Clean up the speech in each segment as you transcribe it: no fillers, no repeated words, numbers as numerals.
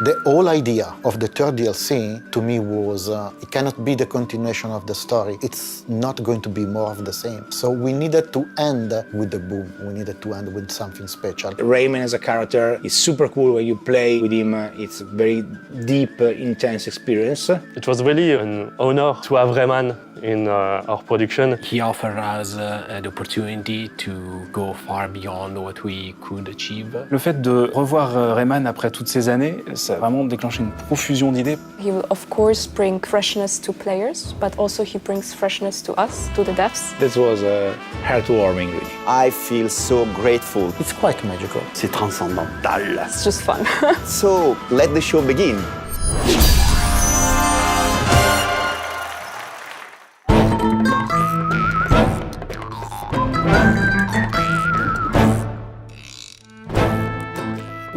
The whole idea of the third DLC to me was it cannot be the continuation of the story. It's not going to be more of the same. So we needed to end with the boom. We needed to end with something special. Rayman as a character is super cool when you play with him. It's a very deep, intense experience. It was really an honor to have Rayman in our production. He offered us the opportunity to go far beyond what we could achieve. Le fait de revoir Rayman après toutes ces années, ça a vraiment déclenché une profusion d'idées. He will of course bring freshness to players, but also he brings freshness to us, to the devs. This was heartwarming, really. I feel so grateful. It's quite magical. C'est transcendantal. It's just fun. So, let the show begin.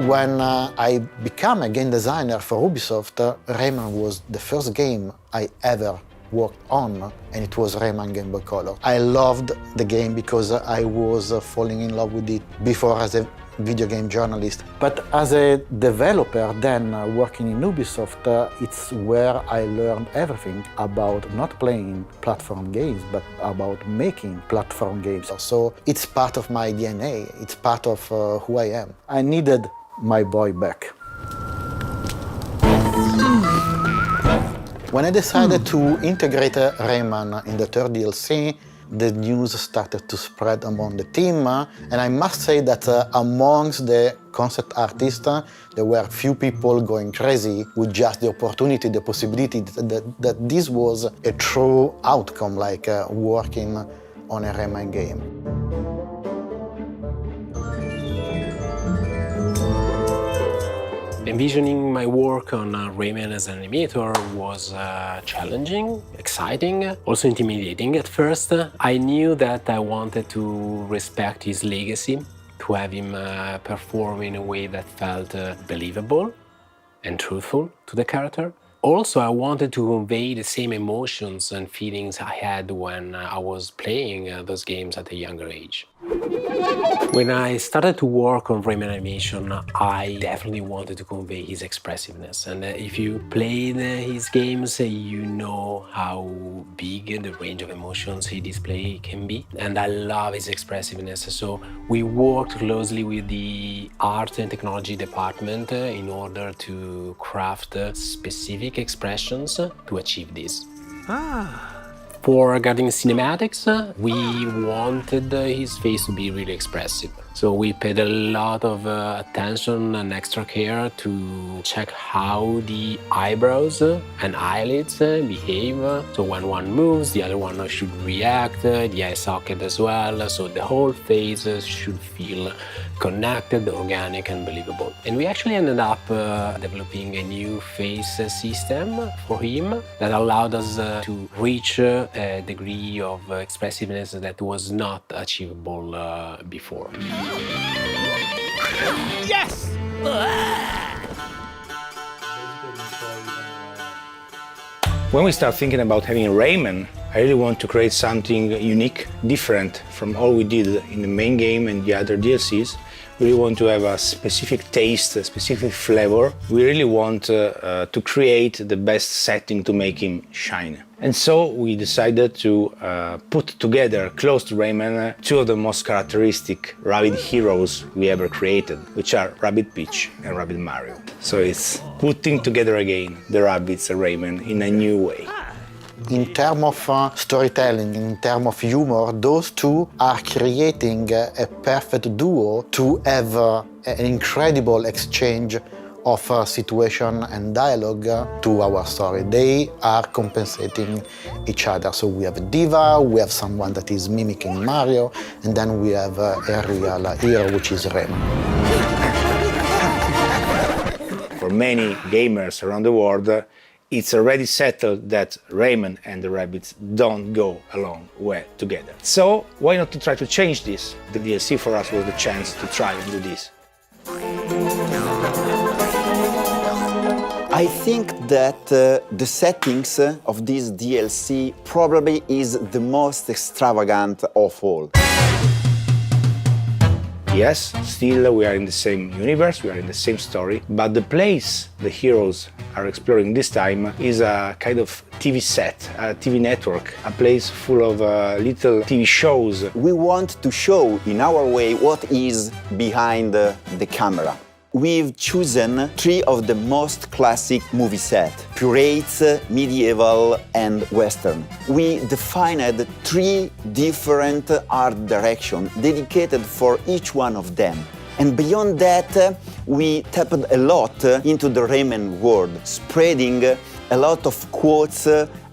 When I became a game designer for Ubisoft, Rayman was the first game I ever worked on, and it was Rayman Game Boy Color. I loved the game because I was falling in love with it before as a video game journalist. But as a developer then working in Ubisoft, it's where I learned everything about not playing platform games, but about making platform games. So it's part of my DNA, it's part of who I am. I needed my boy back. When I decided to integrate Rayman in the third DLC, the news started to spread among the team, and I must say that amongst the concept artists, there were few people going crazy with just the opportunity, the possibility that this was a true outcome, like working on a Rayman game. Envisioning my work on Rayman as an animator was challenging, exciting, also intimidating at first. I knew that I wanted to respect his legacy, to have him perform in a way that felt believable and truthful to the character. Also, I wanted to convey the same emotions and feelings I had when I was playing those games at a younger age. When I started to work on Rayman animation, I definitely wanted to convey his expressiveness. And if you played his games, you know how big the range of emotions he displays can be. And I love his expressiveness. So we worked closely with the art and technology department in order to craft specific expressions to achieve this. Regarding cinematics, we wanted his face to be really expressive. So we paid a lot of attention and extra care to check how the eyebrows and eyelids behave. So when one moves, the other one should react, the eye socket as well. So the whole face should feel connected, organic and believable. And we actually ended up developing a new face system for him that allowed us to reach a degree of expressiveness that was not achievable before. Yes! When we start thinking about having Rayman, I really want to create something unique, different from all we did in the main game and the other DLCs. We really want to have a specific taste, a specific flavor. We really want to create the best setting to make him shine. And so we decided to put together, close to Rayman, two of the most characteristic Rabbid heroes we ever created, which are Rabbid Peach and Rabbid Mario. So it's putting together again the Rabbids and Rayman in a new way. In terms of storytelling, in terms of humor, those two are creating a perfect duo to have an incredible exchange of situation and dialogue to our story. They are compensating each other. So we have a diva, we have someone that is mimicking Mario, and then we have a real hero, which is Rayman. For many gamers around the world, it's already settled that Rayman and the Rabbids don't go along well together. So why not to try to change this? The DLC for us was the chance to try and do this. I think that the settings of this DLC probably is the most extravagant of all. Yes, still we are in the same universe, we are in the same story, but the place the heroes are exploring this time is a kind of TV set, a TV network, a place full of little TV shows. We want to show in our way what is behind the camera. We've chosen 3 of the most classic movie sets: pirates, medieval, and western. We defined 3 different art directions dedicated for each one of them. And beyond that, we tapped a lot into the Rayman world, spreading a lot of quotes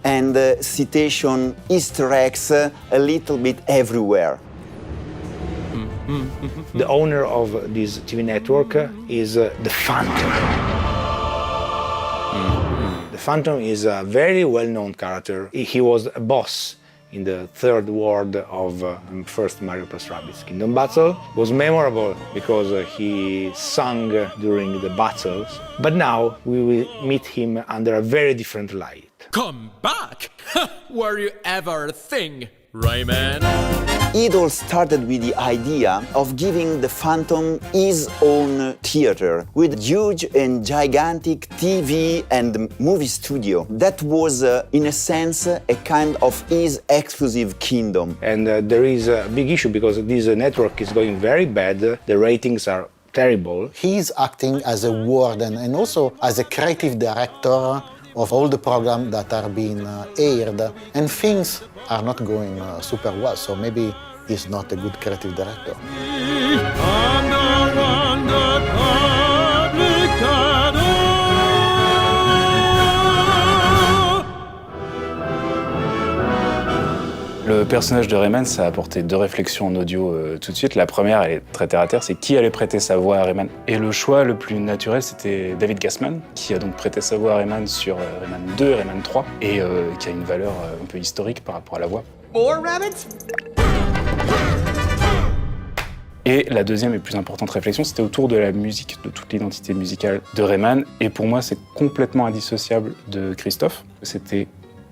and citation Easter eggs a little bit everywhere. The owner of this TV network is the Phantom. The Phantom is a very well-known character. He was a boss in the third world of first Mario + Rabbids Kingdom Battle. It was memorable because he sung during the battles, but now we will meet him under a very different light. Come back? Were you ever a thing, Rayman? It all started with the idea of giving the Phantom his own theater with huge and gigantic TV and movie studio. That was, in a sense, a kind of his exclusive kingdom. And there is a big issue because this network is going very bad. The ratings are terrible. He's acting as a warden and also as a creative director of all the programs that are being aired, and things are not going super well, so maybe he's not a good creative director. Le personnage de Rayman, ça a apporté 2 réflexions en audio tout de suite. La première, elle est très terre à terre, c'est qui allait prêter sa voix à Rayman. Et le choix le plus naturel, c'était David Gassman, qui a donc prêté sa voix à Rayman sur Rayman 2 et Rayman 3, et qui a une valeur un peu historique par rapport à la voix. More rabbits? Et la deuxième et plus importante réflexion, c'était autour de la musique, de toute l'identité musicale de Rayman. Et pour moi, c'est complètement indissociable de Christophe. C'était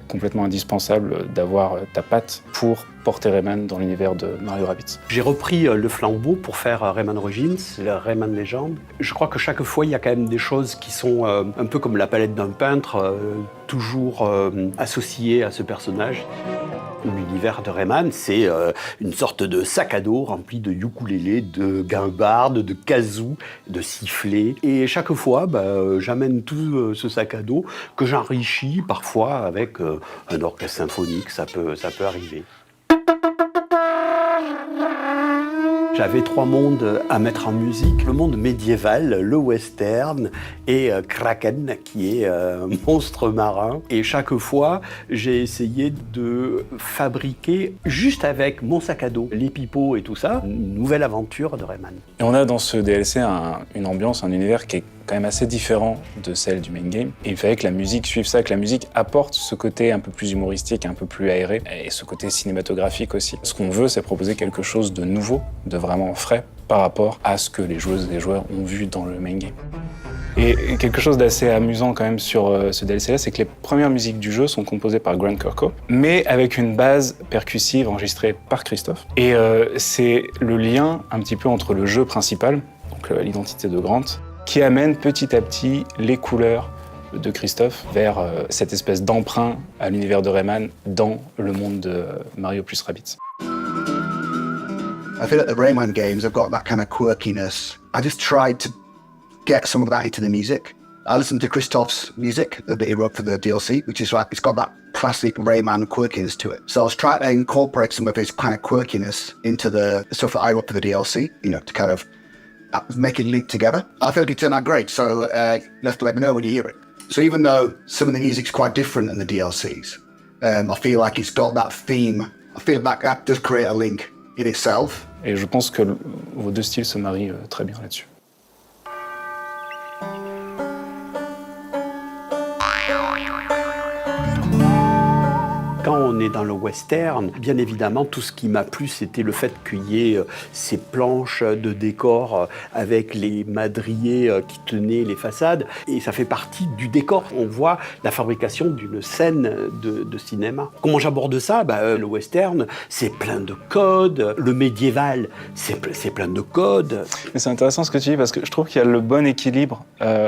complètement indispensable d'avoir ta patte pour porter Rayman dans l'univers de Mario Rabbids. J'ai repris le flambeau pour faire Rayman Origins, Rayman Legend. Je crois que chaque fois, il y a quand même des choses qui sont un peu comme la palette d'un peintre, toujours associées à ce personnage. L'univers de Rayman, c'est une sorte de sac à dos rempli de ukulélés, de guimbardes, de kazoo, de sifflets. Et chaque fois, j'amène tout ce sac à dos que j'enrichis parfois avec un orchestre symphonique, ça peut arriver. J'avais 3 mondes à mettre en musique. Le monde médiéval, le western et Kraken, qui est un monstre marin. Et chaque fois, j'ai essayé de fabriquer, juste avec mon sac à dos, les pipeaux et tout ça, une nouvelle aventure de Rayman. Et on a dans ce DLC une ambiance, un univers qui est quand même assez différent de celle du main game. Et il fallait que la musique suive ça, que la musique apporte ce côté un peu plus humoristique, un peu plus aéré, et ce côté cinématographique aussi. Ce qu'on veut, c'est proposer quelque chose de nouveau, de vraiment frais, par rapport à ce que les joueuses et les joueurs ont vu dans le main game. Et quelque chose d'assez amusant quand même sur ce DLC-là, c'est que les premières musiques du jeu sont composées par Grant Kirkhope, mais avec une base percussive enregistrée par Christophe. Et c'est le lien un petit peu entre le jeu principal, donc l'identité de Grant, qui amène petit à petit les couleurs de Christophe vers cette espèce d'emprunt à l'univers de Rayman dans le monde de Mario + Rabbids. I feel like the Rayman games have got that kind of quirkiness. I just tried to get some of that into the music. I listened to Christoph's music that he wrote for the DLC, which is like, it's got that classic Rayman quirkiness to it. So I was trying to incorporate some of his kind of quirkiness into the stuff that I wrote for the DLC, to kind of make it link together. I feel it turned out great, so you'll have to let me know when you hear it. So even though some of the music's quite different than the DLCs, I feel like it's got that theme. I feel like that does create a link in itself. Et je pense que vos 2 styles se marient très bien là-dessus. Quand on est dans le western, bien évidemment, tout ce qui m'a plu, c'était le fait qu'il y ait ces planches de décor avec les madriers qui tenaient les façades. Et ça fait partie du décor. On voit la fabrication d'une scène de cinéma. Comment j'aborde ça? Le western, c'est plein de codes. Le médiéval, c'est plein de codes. Mais c'est intéressant ce que tu dis parce que je trouve qu'il y a le bon équilibre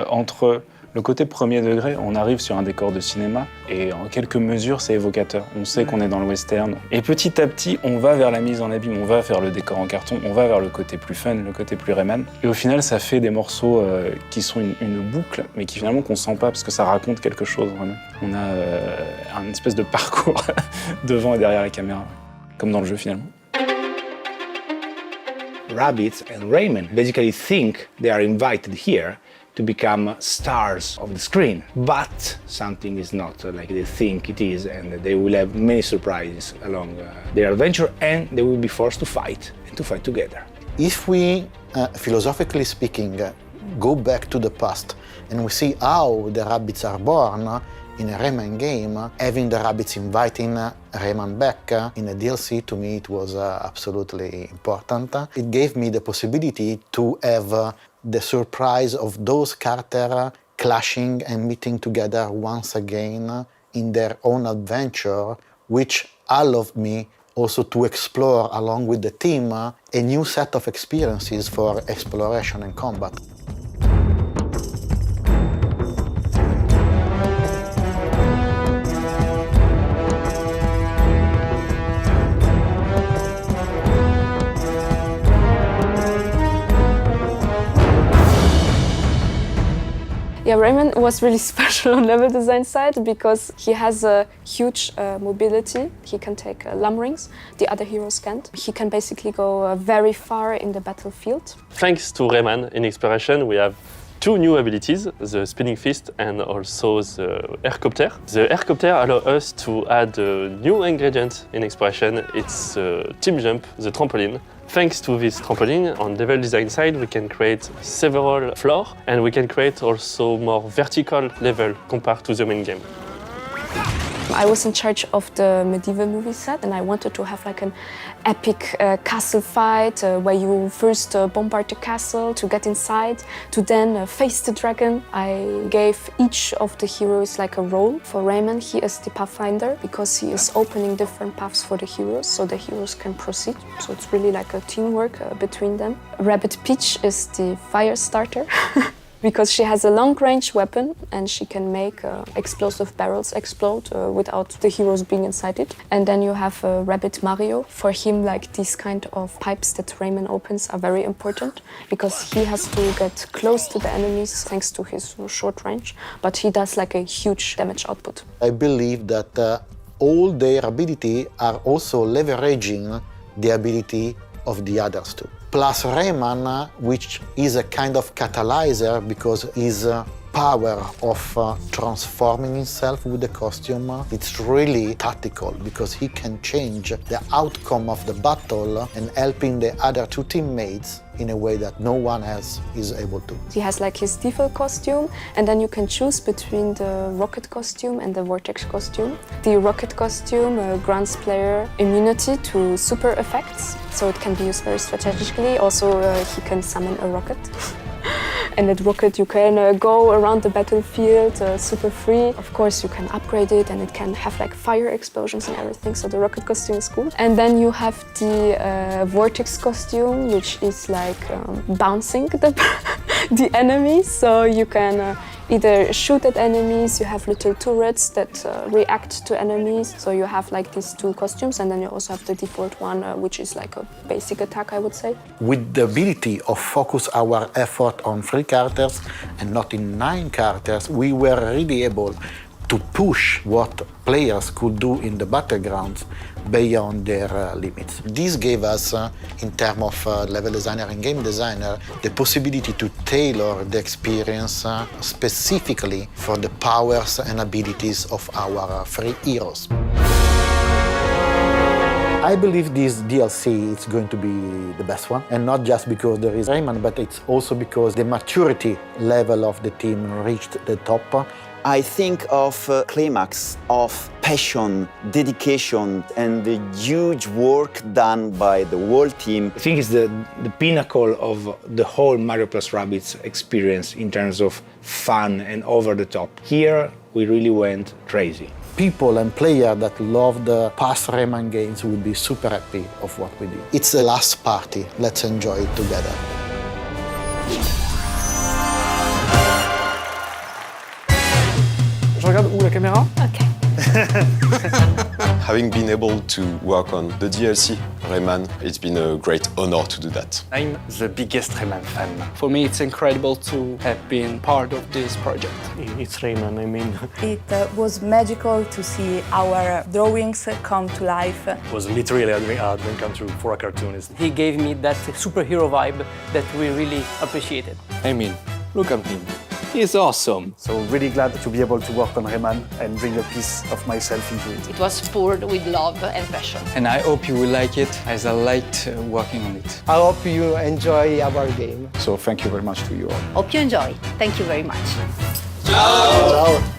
entre le côté premier degré. On arrive sur un décor de cinéma et en quelques mesures, c'est évocateur. On sait qu'on est dans le western. Et petit à petit, on va vers la mise en abîme, on va vers le décor en carton, on va vers le côté plus fun, le côté plus Rayman. Et au final, ça fait des morceaux qui sont une boucle, mais qui finalement qu'on sent pas parce que ça raconte quelque chose vraiment. On a une espèce de parcours devant et derrière la caméra, comme dans le jeu finalement. Rabbids and Rayman basically think they are invited here to become stars of the screen. But something is not like they think it is, and they will have many surprises along their adventure, and they will be forced to fight, and to fight together. If we, philosophically speaking, go back to the past and we see how the Rabbids are born in a Rayman game, having the Rabbids inviting Rayman back in a DLC, to me it was absolutely important. It gave me the possibility to have the surprise of those characters clashing and meeting together once again in their own adventure, which allowed me also to explore along with the team a new set of experiences for exploration and combat. Yeah, Rayman was really special on level design side because he has a huge mobility. He can take lamb rings, the other heroes can't. He can basically go very far in the battlefield. Thanks to Rayman in Exploration, we have two new abilities, the Spinning Fist and also the Aircopter. The Aircopter allows us to add a new ingredient in Exploration. It's Team Jump, the trampoline. Thanks to this trampoline, on level design side, we can create several floors and we can create also more vertical level compared to the main game. I was in charge of the medieval movie set and I wanted to have like an epic castle fight where you first bombard the castle to get inside, to then face the dragon. I gave each of the heroes like a role. For Rayman, he is the pathfinder because he is opening different paths for the heroes so the heroes can proceed. So it's really like a teamwork between them. Rabbid Peach is the fire starter. Because she has a long-range weapon and she can make explosive barrels explode without the heroes being inside it. And then you have Rabbid Mario. For him, like these kind of pipes that Rayman opens are very important because he has to get close to the enemies thanks to his short range, but he does like a huge damage output. I believe that all their ability are also leveraging the ability of the others too. Plus Rayman, which is a kind of catalyzer because his power of transforming himself with the costume, it's really tactical because he can change the outcome of the battle and helping the other two teammates in a way that no one else is able to. He has like his default costume and then you can choose between the rocket costume and the vortex costume. The rocket costume grants player immunity to super effects, so it can be used very strategically. Also, he can summon a rocket. And that rocket you can go around the battlefield super free. Of course you can upgrade it and it can have like fire explosions and everything, so the rocket costume is cool. And then you have the vortex costume, which is like bouncing the enemies, so you can either shoot at enemies, you have little turrets that react to enemies, so you have like these two costumes, and then you also have the default one, which is like a basic attack, I would say. With the ability of focus our effort on 3 characters and not in 9 characters, we were really able to push what players could do in the battlegrounds beyond their limits. This gave us, in terms of level designer and game designer, the possibility to tailor the experience specifically for the powers and abilities of our 3 heroes. I believe this DLC is going to be the best one, and not just because there is Rayman, but it's also because the maturity level of the team reached the top, I think of climax of passion, dedication, and the huge work done by the whole team. I think it's the pinnacle of the whole Mario plus Rabbids experience in terms of fun and over the top. Here, we really went crazy. People and players that love the past Rayman games will be super happy of what we did. It's the last party. Let's enjoy it together. Je regarde où la caméra? Okay. Having been able to work on the DLC Rayman, it's been a great honor to do that. I'm the biggest Rayman fan. For me, it's incredible to have been part of this project. It's Rayman, I mean. It was magical to see our drawings come to life. It was literally a dream come true for a cartoonist. He gave me that superhero vibe that we really appreciated. I mean, look at him. He's awesome. So really glad to be able to work on Rayman and bring a piece of myself into it. It was poured with love and passion. And I hope you will like it as I liked working on it. I hope you enjoy our game. So thank you very much to you all. Hope you enjoy. Thank you very much. Ciao.